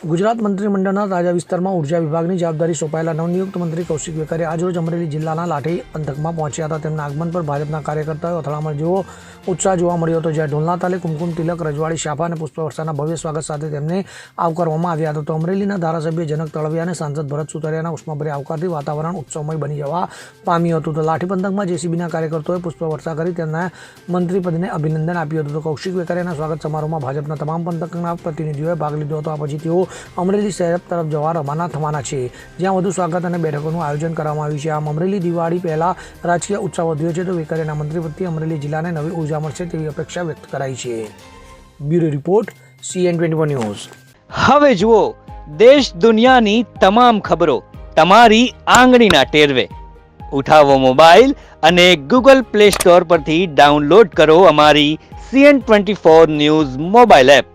ગુજરાત મંત્રીમંડળના તાજા વિસ્તારમાં ઉર્જા વિભાગની જવાબદારી સોંપાયેલા નવનિયુક્ત મંત્રી કૌશિક વેકરિયા આજરોજ અમરેલી જિલ્લાના લાઠી પંથકમાં પહોંચ્યા હતા. તેમના આગમન પર ભાજપના કાર્યકર્તાઓએ અથડામણ જેવો ઉત્સાહ જોવા મળ્યો હતો. જ્યાં ઢોલના તાલે કુમકુમ તિલક, રજવાડી શાફા અને પુષ્પવર્ષાના ભવ્ય સ્વાગત સાથે તેમને આવકારવામાં આવ્યા હતા. તો અમરેલીના ધારાસભ્ય જનક તળવિયા અને સાંસદ ભરત સુતરિયાના ઉષ્માભર્યા આવકારથી વાતાવરણ ઉત્સવમય બની જવા પામ્યું હતું. તો લાઠી પંથકમાં જેસીબીના કાર્યકર્તાઓએ પુષ્પવર્ષા કરી તેમના મંત્રીપદને અભિનંદન આપ્યું હતું. તો કૌશિક વેકરિયાના સ્વાગત સમારોહમાં ભાજપના તમામ પંથકના પ્રતિનિધિઓએ ભાગ લીધો હતો. આ પછી તેઓ અમરેલી શહેર તરફ જવા રવાના થવાના છે, જ્યાં વધુ સ્વાગત અને બેઠકોનું આયોજન કરવામાં આવ્યું છે. આમ અમરેલી દિવાળી પહેલા રાજકીય ઉત્સાહ વધ્યો છે. તો વેકરિયાના મંત્રીપદથી અમરેલી જિલ્લાને નવી ઉર્જા મળશે તેવી અપેક્ષા વ્યક્ત કરાઈ છે. Bureau report CN24 news. હવે જુઓ દેશ દુનિયાની તમામ ખબરો તમારી આંગળીના ટેરવે. ઉઠાવો મોબાઈલ અને Google Play Store પરથી ડાઉનલોડ કરો અમારી CN24 ન્યૂઝ મોબાઈલ એપ.